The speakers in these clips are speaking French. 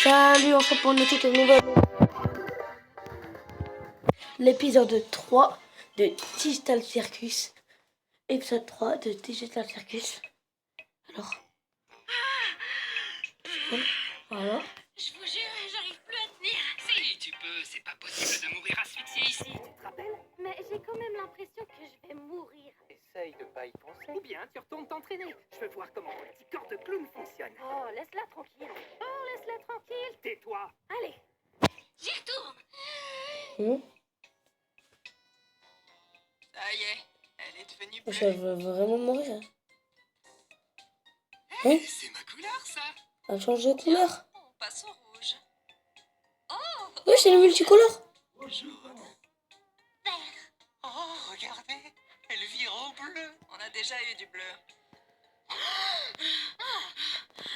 Salut, on se retrouve pour une toute nouvelle. L'épisode 3 de Digital Circus. Épisode 3 de Digital Circus. Alors. Voilà. Je vous jure, j'arrive plus à tenir. Si, tu peux, c'est pas possible de mourir asphyxié ici, tu te rappelles? Mais j'ai quand même l'impression que je vais mourir. Essaye de pas y penser. Ou bien tu retournes t'entraîner. Je veux voir comment ton petit corps de clown fonctionne. Oh, laisse-la tranquille. Oh, laisse-la tranquille. Tais-toi. Allez. J'y retourne. Ça y est, elle est devenue bleue. Je veux vraiment mourir. Hey, c'est ma couleur, ça. Elle change de couleur. On passe au rouge. Oh, Oui, c'est le multicolore. jaune. Vert. Oh, regardez, elle vire au bleu. On a déjà eu du bleu.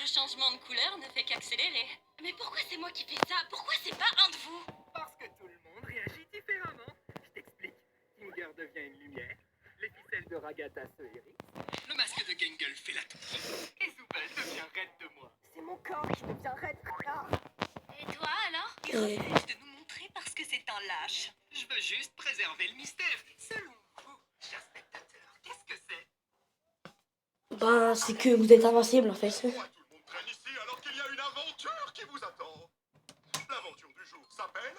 Le changement de couleur ne fait qu'accélérer. Mais pourquoi c'est moi qui fais ça? Pourquoi c'est pas un de vous? Parce que tout le monde réagit différemment. Je t'explique. Kinger devient une lumière. Les ficelles de Ragata se hérissent. Le masque de Gangle fait la toux. Et Zoubel devient reine de moi. C'est mon corps qui devient raide. Et toi alors? Il refuse de nous montrer parce que c'est un lâche. Je veux juste préserver le mystère. Selon vous, chers spectateurs, qu'est-ce que c'est? Ben, c'est que vous êtes invincible en fait. Pourquoi tout le monde traîne ici alors qu'il y a une aventure qui vous attend? L'aventure du jour s'appelle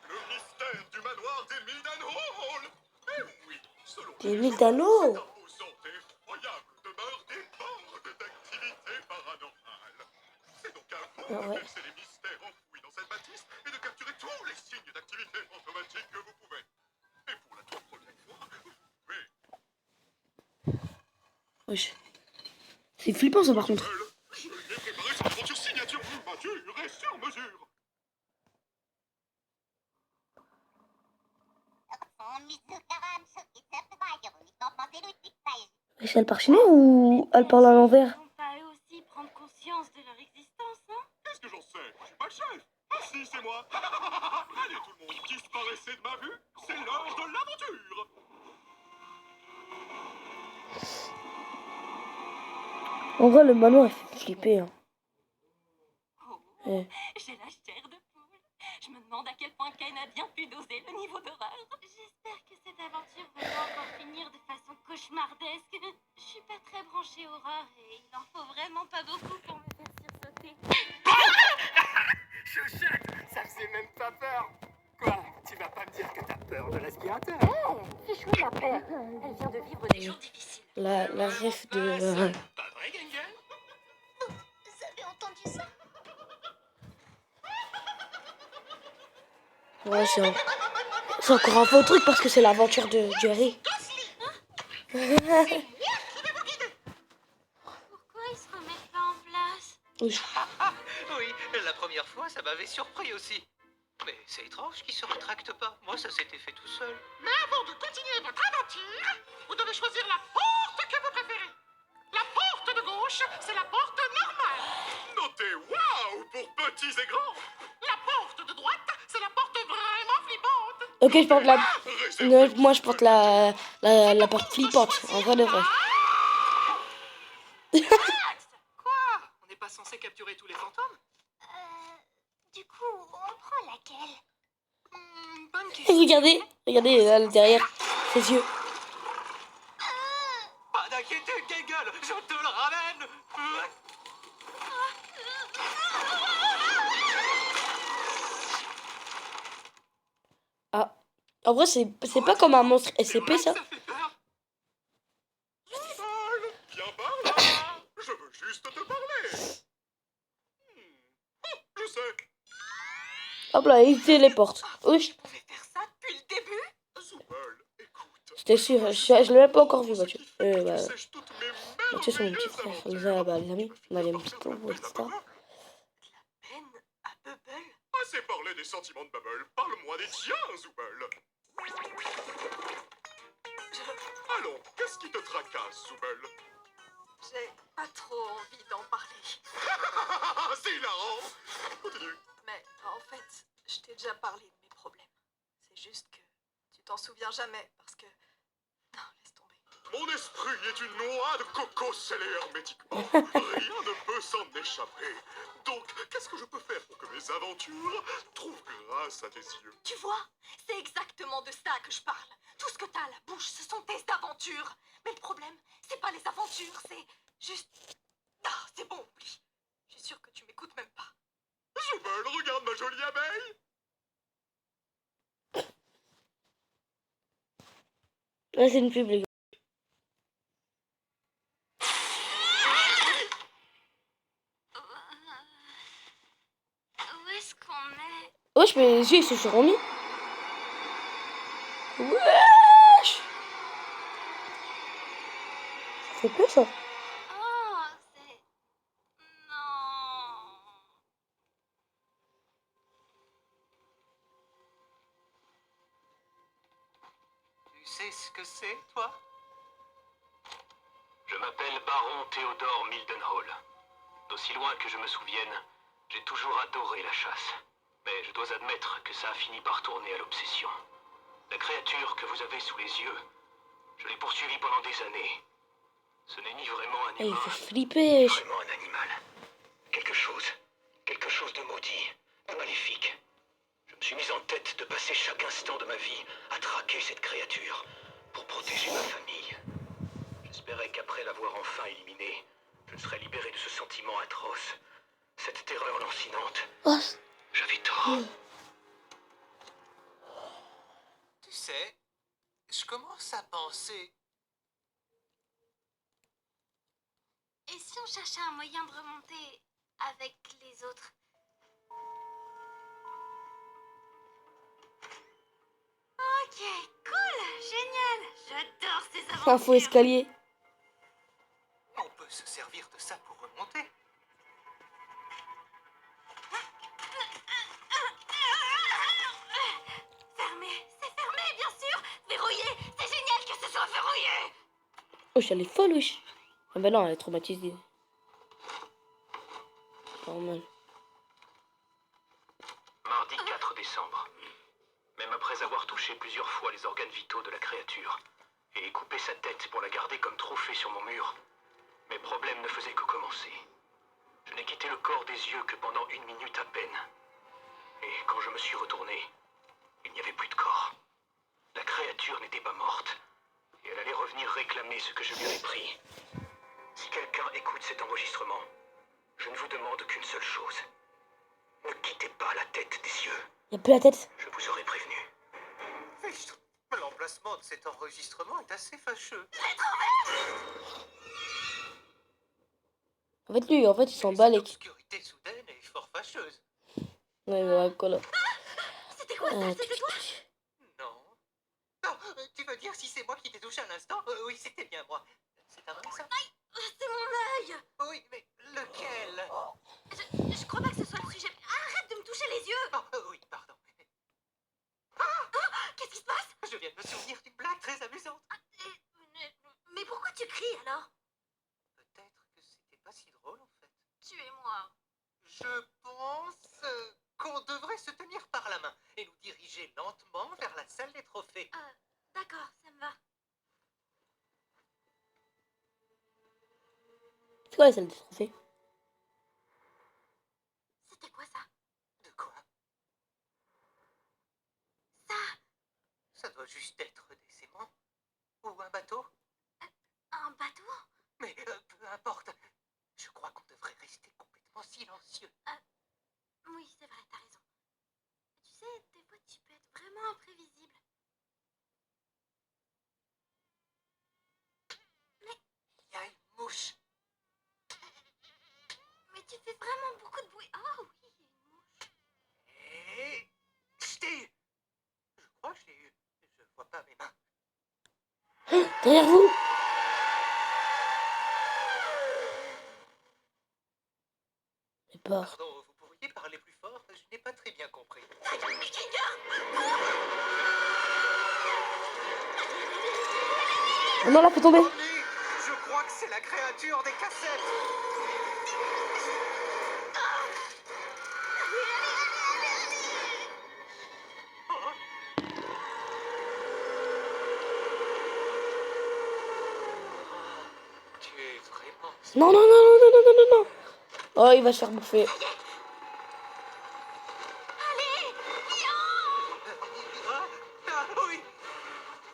le mystère du manoir des Mildan Hall. Eh oui, selon Des les Mildan Hall. cette imposante et effroyable demeure dépend d'activités paranormales. C'est donc à vous de percer les mystères enfouis dans cette bâtisse et de capturer tous les signes d'activité fantomatique que vous pouvez. Et pour la toute première fois, vous pouvez... Wesh. C'est flippant ça par contre. Je l'ai préparé cette aventure signature mature et sur mesure. Wesh, elle parle chinois ou elle parle à l'envers? Ils vont pas eux aussi prendre conscience de leur existence, hein? Qu'est-ce que j'en sais? Je suis pas le chef. Ah si, c'est moi. Allez tout le monde, disparaissez de ma vue. C'est l'heure de l'aventure. En vrai, le manoir il fait flipper. Hein. Oh, j'ai la chair de poule. Je me demande à quel point Ken a bien pu doser le niveau d'horreur. J'espère que cette aventure va pas encore finir de façon cauchemardesque. Je suis pas très branchée horreur et il en faut vraiment pas beaucoup pour me faire sursauter. Chouchoute, ça faisait même pas peur. Quoi? Tu vas pas me dire que t'as peur de l'aspirateur? C'est chouette la paix. Elle vient de vivre des jours difficiles. La ref de. Pas vrai, Gangle? Vous avez entendu ça? Ouais, c'est encore un faux truc parce que c'est l'aventure de Jerry. Pourquoi ils se remettent pas en place? Oui. Oui, la première fois, ça m'avait surpris aussi. Mais c'est étrange qu'il se rétracte pas. Moi, ça s'était fait tout seul. Mais avant de continuer votre aventure, vous devez choisir la porte que vous préférez. La porte de gauche, c'est la porte normale. Notez waouh pour petits et grands. La porte de droite, c'est la porte vraiment flippante. Ok, je porte la. Non, moi je porte la porte flippante. En vrai de vrai. Quoi? On n'est pas censé capturer tous les fantômes? Du coup, on prend laquelle? Bonne question. Regardez là derrière ses yeux. Pas d'inquiétude, Gangle, je te le ramène. Ah, en vrai c'est pas comme un monstre SCP ça. Ça fait peur. Zoubel, viens par là. Je veux juste te parler. Oh, je sais. Hop là, il téléporte. Oui, On pouvait faire ça depuis le début? Zoubel, écoute. j'étais sûr, je l'ai même pas encore vu Mathieu. Bah, Sèche toutes mes Mathieu c'est mon petit frère, les amis, on a les petits pauvres, etc. Peine à Bubble? Assez parlé des sentiments de Bubble, parle-moi des tiens, Zoubel. Allons, qu'est-ce qui te tracasse, Zoubel? J'ai pas trop envie d'en parler. C'est hilarant. Continue. Mais en fait, je t'ai déjà parlé de mes problèmes. C'est juste que tu t'en souviens jamais parce que... Non, laisse tomber. Mon esprit est une noix de coco scellée hermétiquement. Rien ne peut s'en échapper. Donc, qu'est-ce que je peux faire pour que mes des aventures, trouve grâce à tes yeux. Tu vois, c'est exactement de ça que je parle. Tout ce que t'as à la bouche, ce sont tes aventures. Mais le problème, c'est pas les aventures, c'est juste... Ah, c'est bon, oublie. Je suis sûre que tu m'écoutes même pas. Je vole, regarde ma jolie abeille. Là, c'est une pub, les gars. Où est-ce qu'on est? Wesh, mais les yeux, ils se sont remis. Wesh! Ça fait peur, ça. Oh, c'est... Non. Tu sais ce que c'est, toi? Je m'appelle Baron Théodore Mildenhall. D'aussi loin que je me souvienne, j'ai toujours adoré la chasse. Mais je dois admettre que ça a fini par tourner à l'obsession. La créature que vous avez sous les yeux, je l'ai poursuivie pendant des années. Ce n'est ni vraiment un Eh, il humain, fait ni flipper. vraiment un animal. Quelque chose de maudit, de maléfique. Je me suis mis en tête de passer chaque instant de ma vie à traquer cette créature pour protéger ma famille. J'espérais qu'après l'avoir enfin éliminée, je serais libéré de ce sentiment atroce, cette terreur lancinante. Oh, J'avais tort. Tu sais, je commence à penser... Et si on cherchait un moyen de remonter avec les autres? Ok, cool, génial. J'adore ces un aventures. faux escalier. On peut se servir de ça pour remonter. Fermé, c'est fermé, bien sûr. Verrouillé, c'est génial que ce soit verrouillé. Wesh, elle est folle, wesh. Ah bah non, elle est traumatisée. Normal. Mardi 4 décembre. Même après avoir touché plusieurs fois les organes vitaux de la créature et coupé sa tête pour la garder comme trophée sur mon mur, mes problèmes ne faisaient que commencer. Je n'ai quitté le corps des yeux que pendant 1 minute à peine. Et quand je me suis retourné, il n'y avait plus de corps. La créature n'était pas morte. Et elle allait revenir réclamer ce que je lui avais pris. Si quelqu'un écoute cet enregistrement, je ne vous demande qu'une seule chose. Ne quittez pas la tête des yeux. Il a plus la tête. Je vous aurais prévenu. Fichtre, l'emplacement de cet enregistrement est assez fâcheux. En fait, lui, il s'en bat Cette les... obscurité soudaine est fort fâcheuse. Ouais, ouais, quoi là. C'était quoi ça? C'était toi? Non. Non, tu veux dire si c'est moi qui t'ai touché à l'instant? Oui, c'était bien moi. C'est un vrai ça? C'est mon œil. Oui, mais lequel? Je crois pas que ce soit le sujet. Arrête de me toucher les yeux. Oh, oui, pardon. Qu'est-ce qui se passe? Je viens de me souvenir d'une blague très amusante. Mais pourquoi tu cries alors? Peut-être que c'était pas si drôle en fait. Tuez-moi. Je pense qu'on devrait se tenir par la main et nous diriger lentement vers la salle des trophées. D'accord, ça me va. C'est quoi la salle des trophées? C'était quoi ça? De quoi? Ça? Ça doit juste être des aimants. Ou un bateau. Un bateau? Mais peu importe. Je crois qu'on devrait rester complètement silencieux. Oui, c'est vrai, t'as raison. Tu sais, des fois tu peux être vraiment imprévisible. Il y a une mouche. Mais tu fais vraiment beaucoup de bruit. Oh oui, il y a une mouche. Et... Je t'ai eu. Je crois que je l'ai eu. Je vois pas mes mains. Derrière vous. Les porcs. Pardon, vous pourriez parler plus fort? Je n'ai pas très bien compris. Oh non, là, faut tomber. Omni, je crois que c'est la créature des cassettes. Tu es vraiment... Non, non, non, non, non, non, non, non, non. Oh, il va se faire bouffer.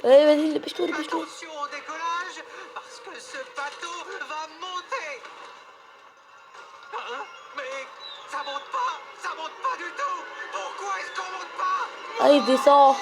Allez, vas-y, dépêche-toi, dépêche-toi. Attention au décollage, parce que ce bateau va monter. Hein? Mais ça monte pas du tout. Pourquoi est-ce qu'on monte pas? Ah, il descend.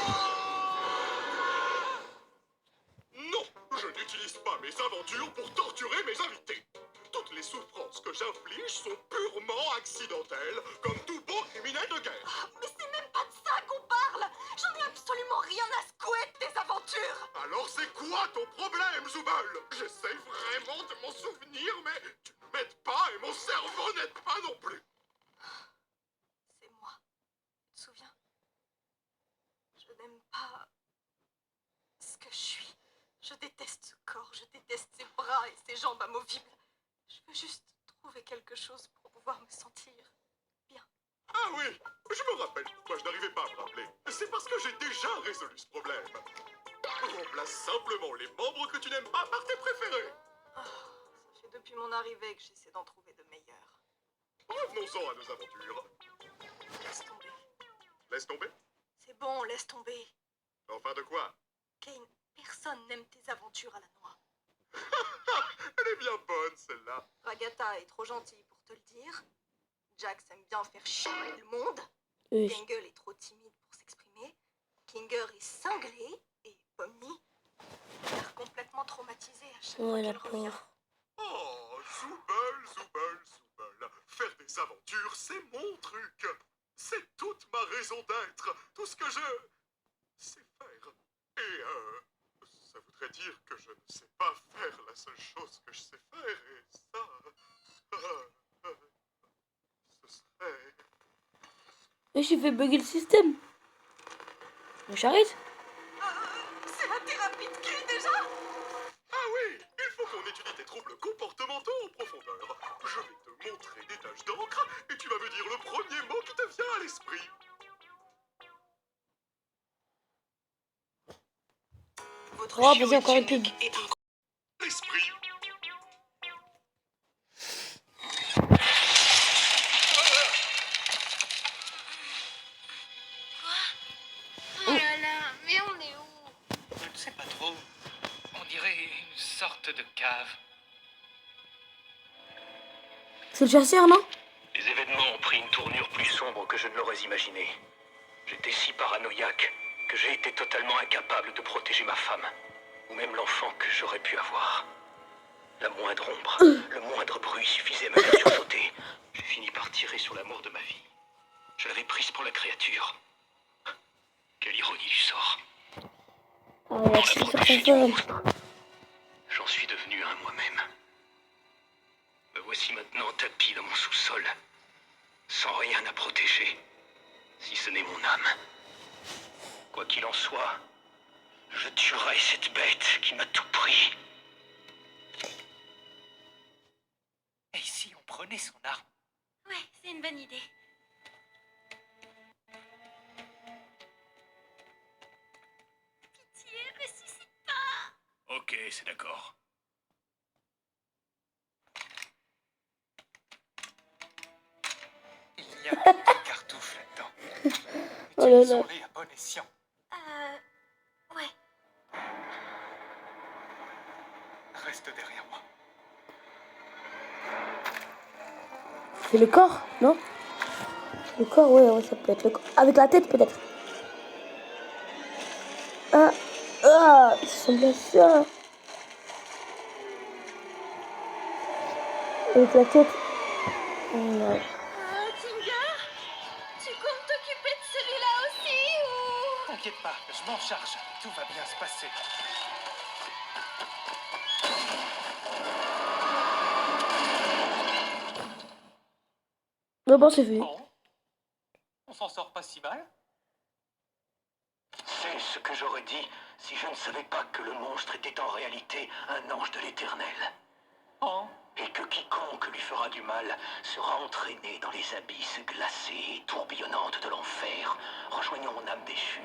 Non, je n'utilise pas mes aventures pour torturer mes invités. Toutes les souffrances que j'inflige sont purement accidentelles, comme tout bon criminel de guerre. Mais c'est même pas de ça qu'on parle. J'en ai absolument rien à secouer de tes aventures. Alors c'est quoi ton problème, Zoubel? J'essaye vraiment de m'en souvenir, mais tu ne m'aides pas et mon cerveau n'aide pas non plus. C'est moi. Tu te souviens? Je n'aime pas ce que je suis. Je déteste ce corps, je déteste ses bras et ses jambes amovibles. Je veux juste trouver quelque chose pour pouvoir me sentir bien. Ah oui, je me rappelle pourquoi je n'arrivais pas à me rappeler. C'est parce que j'ai déjà résolu ce problème. Remplace simplement les membres que tu n'aimes pas par tes préférés. Ça fait depuis mon arrivée que j'essaie d'en trouver de meilleurs. Revenons-en à nos aventures. Laisse tomber. Laisse tomber? C'est bon, laisse tomber. Enfin de quoi? Kane, personne n'aime tes aventures à la noix. Elle est bien bonne, celle-là. Ragata est trop gentille pour te le dire. Jax aime bien faire chier le monde. Oui. Gangle est trop timide pour s'exprimer. Kinger est cinglé. Et Pomni a l'air complètement traumatisée à chaque Oh, fois la qu'elle revient. pauvre. Oh, Zoubel, Zoubel, Zoubel. Faire des aventures, c'est mon truc. C'est toute ma raison d'être. Tout ce que je sais faire. Et ça voudrait dire que je ne sais pas faire la seule chose que je sais faire. Et ça, ce serait... Et j'ai fait bugger le système. J'arrête. C'est la thérapie de qui déjà? Ah oui, il faut qu'on étudie tes troubles comportementaux en profondeur. Je vais te montrer des taches d'encre et tu vas me dire le premier mot qui te vient à l'esprit. Votre Oh, vas-y, encore une pub. est un L'esprit. Oh là là, mais on est où? Je ne sais pas trop. On dirait une sorte de cave. C'est le chasseur, non? Les événements ont pris une tournure plus sombre que je ne l'aurais imaginé. J'étais si paranoïaque que j'ai été totalement incapable de protéger ma femme, ou même l'enfant que j'aurais pu avoir. La moindre ombre, le moindre bruit suffisait à me faire sursauter. J'ai fini par tirer sur l'amour de ma vie. Je l'avais prise pour la créature. Quelle ironie du sort. Ah ouais, Pour c'est la sur protéger sa du femme. monstre, j'en suis devenu un moi-même. Me voici maintenant tapi dans mon sous-sol, sans rien à protéger, si ce n'est mon âme. Quoi qu'il en soit, je tuerai cette bête qui m'a tout pris. Et si on prenait son arme? Ouais, c'est une bonne idée. Pitié, ressuscite pas. Ok, c'est d'accord. Il y a quelques cartouches là-dedans. Oh là là. Utilisons-les à bon escient. Ouais. Reste derrière moi. C'est le corps, non? Le corps, ouais, ça peut être le corps. Avec la tête, peut-être. Ah, il ressemble à ça. Avec la tête. Ouais. Kinger, tu comptes t'occuper de celui-là aussi ou... T'inquiète pas, je m'en charge. Tout va bien se passer. Non, bon, c'est fait. Bon, on s'en sort pas si mal. C'est ce que j'aurais dit si je ne savais pas que le monstre était en réalité un ange de l'Éternel. Bon, Et que quiconque lui fera du mal sera entraîné dans les abysses glacées et tourbillonnantes de l'enfer, rejoignant mon âme déchue.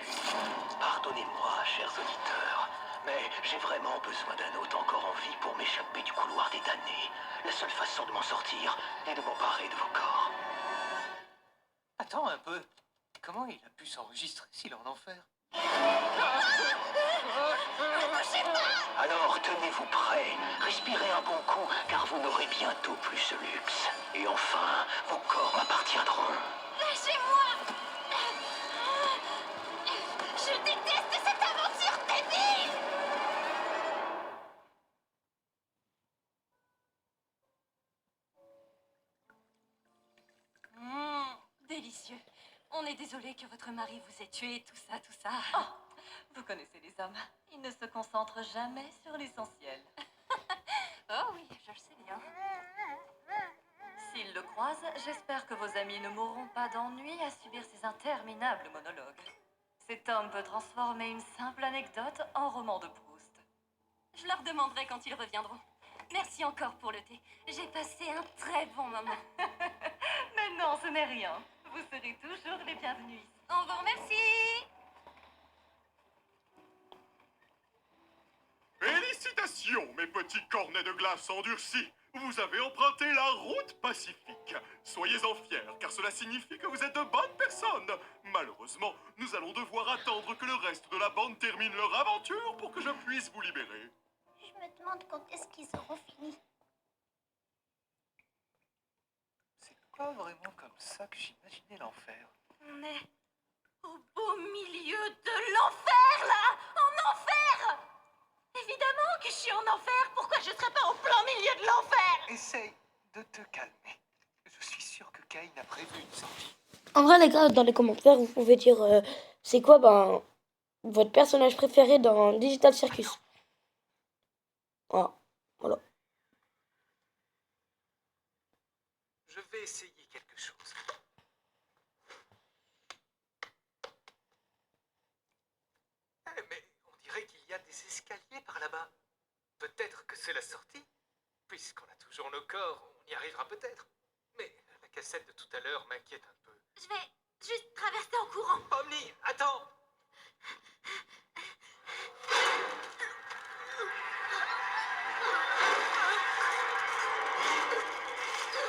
Pardonnez-moi, chers auditeurs, mais j'ai vraiment besoin d'un hôte encore en vie pour m'échapper du couloir des damnés. La seule façon de m'en sortir est de m'emparer de vos corps. attends un peu. Comment il a pu s'enregistrer s'il est en enfer? Alors tenez-vous prêts, respirez un bon coup, car vous n'aurez bientôt plus ce luxe. Et enfin, vos corps m'appartiendront. Lâchez-moi! Je déteste cette aventure débile! Délicieux. On est désolé que votre mari vous ait tué, tout ça, tout ça. Oh, vous connaissez les hommes. Ils ne se concentrent jamais sur l'essentiel. Oh oui, je le sais bien. S'ils le croisent, j'espère que vos amis ne mourront pas d'ennui à subir ces interminables monologues. Cet homme peut transformer une simple anecdote en roman de Proust. Je leur demanderai quand ils reviendront. Merci encore pour le thé. J'ai passé un très bon moment. Mais non, ce n'est rien. Vous serez toujours les bienvenus ici. On vous remercie. Félicitations, mes petits cornets de glace endurcis. Vous avez emprunté la route pacifique. Soyez-en fiers, car cela signifie que vous êtes de bonnes personnes. Malheureusement, nous allons devoir attendre que le reste de la bande termine leur aventure pour que je puisse vous libérer. Je me demande quand est-ce qu'ils auront fini. C'est pas vraiment comme ça que j'imaginais l'enfer. On est au beau milieu de l'enfer, là! En enfer! Évidemment que je suis en enfer. Pourquoi je serais pas au plein milieu de l'enfer? Essaye de te calmer. Je suis sûr que Cain a prévu une sortie. En vrai, les gars, dans les commentaires, vous pouvez dire c'est quoi votre personnage préféré dans Digital Circus. Voilà. Je vais essayer quelque chose. Mais on dirait qu'il y a des escaliers par là-bas. Peut-être que c'est la sortie. Puisqu'on a toujours nos corps, on y arrivera peut-être. Mais la cassette de tout à l'heure m'inquiète un peu. Je vais juste traverser en courant. Omni, attends!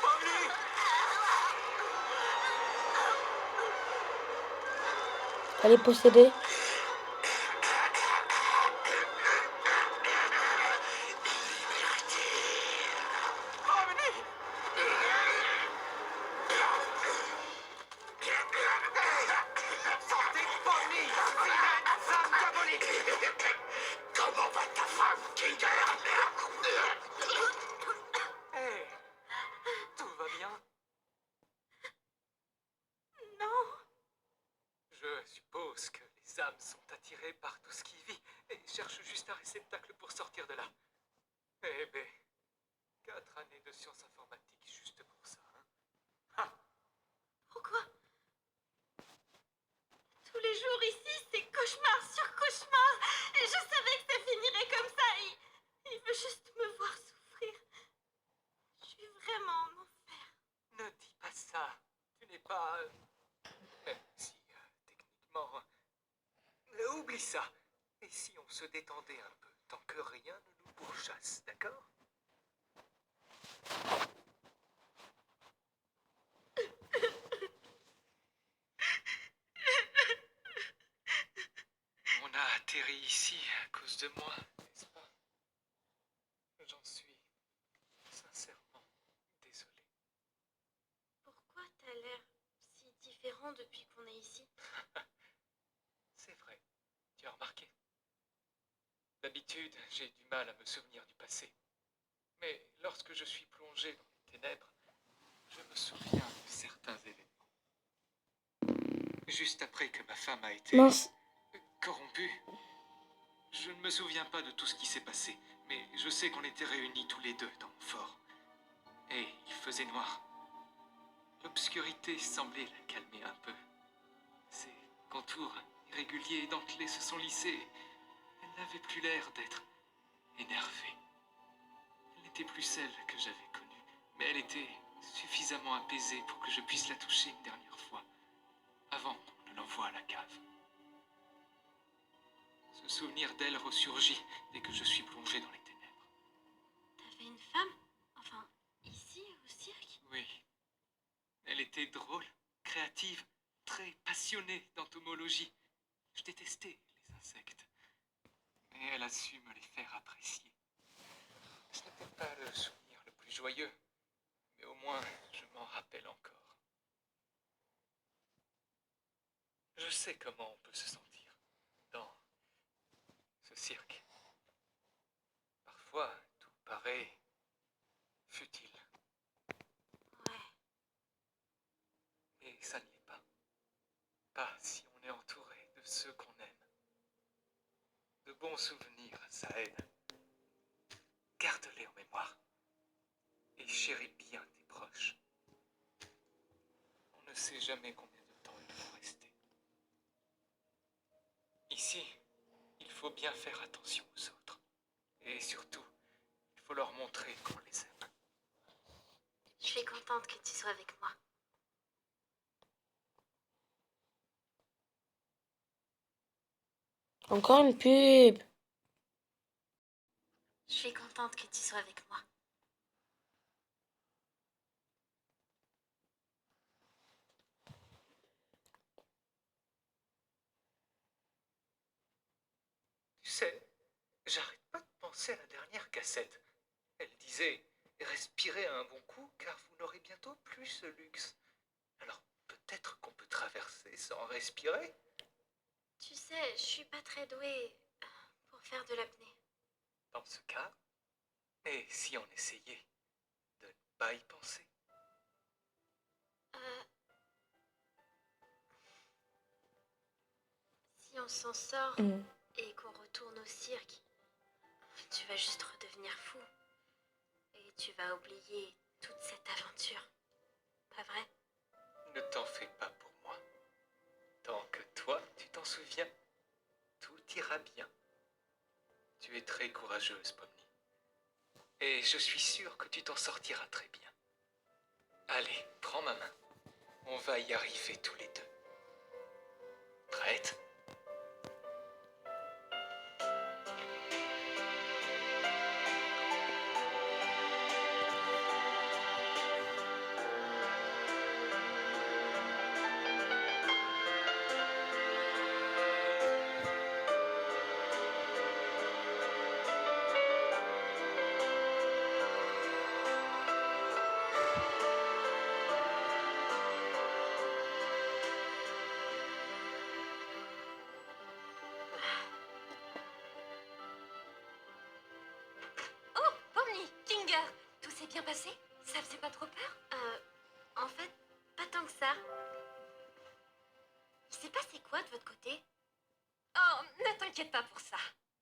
Omni! Elle est possédée. Comment va ta femme, Kinder? Hey, tout va bien? Non. Je suppose que les âmes sont attirées par tout ce qui vit et cherchent juste un réceptacle pour sortir de là. Eh ben, 4 années de sciences informatiques juste pour ça, hein? Ah, Pourquoi? Tous les jours ici, c'est cauchemar sur cauchemar. Et je savais que ça finirait comme ça. Il veut juste me voir souffrir. Je suis vraiment en enfer. ne dis pas ça. Tu n'es pas... même si, techniquement... oublie ça. Et si on se détendait un peu, tant que rien ne nous pourchasse, d'accord? On a atterri ici à cause de moi, n'est-ce pas? J'en suis sincèrement désolé. Pourquoi t'as l'air si différent depuis qu'on est ici? C'est vrai, tu as remarqué. D'habitude, j'ai du mal à me souvenir du passé. Mais lorsque je suis plongé dans les ténèbres, je me souviens de certains événements. Juste après que ma femme a été Mince. corrompue, je ne me souviens pas de tout ce qui s'est passé, mais je sais qu'on était réunis tous les deux dans mon fort. Et il faisait noir. L'obscurité semblait la calmer un peu. Ses contours irréguliers et dentelés se sont lissés. Elle n'avait plus l'air d'être énervée. Elle n'était plus celle que j'avais connue, mais elle était suffisamment apaisée pour que je puisse la toucher une dernière fois, avant qu'on ne l'envoie à la cave. Ce souvenir d'elle ressurgit dès que je suis plongé dans les ténèbres. T'avais une femme? Enfin, ici, au cirque? Oui. Elle était drôle, créative, très passionnée d'entomologie. Je détestais les insectes, mais elle a su me les faire apprécier. Ce n'était pas le souvenir le plus joyeux, mais au moins je m'en rappelle encore. Je sais comment on peut se sentir dans ce cirque. Parfois, tout paraît futile. Ouais. Et ça ne l'est pas. Pas si on est entouré de ceux qu'on aime. De bons souvenirs, ça aide. Garde-les en mémoire. Et chéris bien tes proches. On ne sait jamais combien de temps ils vont rester. Ici, il faut bien faire attention aux autres. Et surtout, il faut leur montrer qu'on les aime. Je suis contente que tu sois avec moi. Encore une pub. Je suis contente que tu sois avec moi. Tu sais, j'arrête pas de penser à la dernière cassette. Elle disait « Respirez un bon coup, car vous n'aurez bientôt plus ce luxe. » Alors peut-être qu'on peut traverser sans respirer. Tu sais, je suis pas très douée pour faire de l'apnée. Dans ce cas, et si on essayait de ne pas y penser? Si on s'en sort Mm. et qu'on retourne au cirque, tu vas juste redevenir fou. Et tu vas oublier toute cette aventure. Pas vrai? Ne t'en fais pas pour moi. Tant que toi, tu t'en souviens, tout ira bien. Tu es très courageuse, Pomni. Et je suis sûr que tu t'en sortiras très bien. Allez, prends ma main. On va y arriver tous les deux. Prête? Oh, Pomni, Kinger, tout s'est bien passé? Ça faisait pas trop peur? En fait, pas tant que ça. Il s'est passé quoi de votre côté? Oh, ne t'inquiète pas pour ça.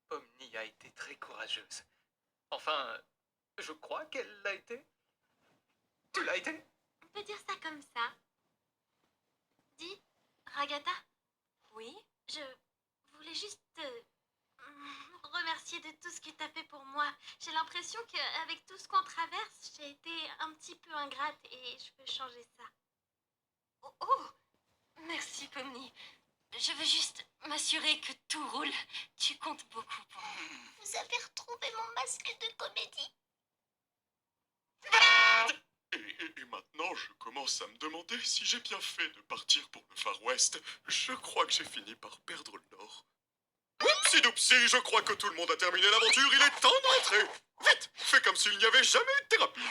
Pomni a été très courageuse. Enfin, je crois qu'elle l'a été. Tu l'as été? On peut dire ça comme ça. Dis, Ragata? Oui? Je voulais juste te remercier de tout ce que t'as fait pour moi. J'ai l'impression qu'avec tout ce qu'on traverse, j'ai été un petit peu ingrate et je veux changer ça. Oh, oh, merci, Pomni. Je veux juste m'assurer que tout roule. Tu comptes beaucoup pour moi. Vous avez retrouvé mon masque de comédie? Et maintenant, je commence à me demander si j'ai bien fait de partir pour le Far West. Je crois que j'ai fini par perdre le Nord. Oupsi-doupsi, je crois que tout le monde a terminé l'aventure. Il est temps de rentrer. Vite, fais comme s'il n'y avait jamais eu de thérapie.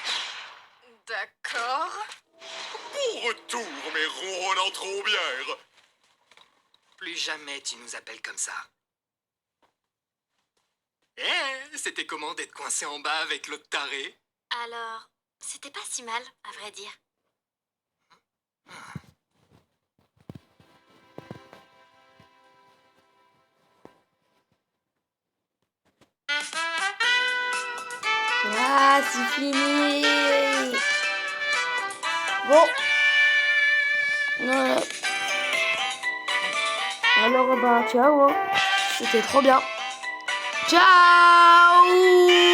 D'accord. Bon retour, mes ronronnants trombières. Plus jamais tu nous appelles comme ça. Eh, c'était comment d'être coincé en bas avec l'autre taré? Alors, c'était pas si mal, à vrai dire. Ah, c'est fini. Bon. Alors, bah, ciao. Hein. C'était trop bien. Ciao.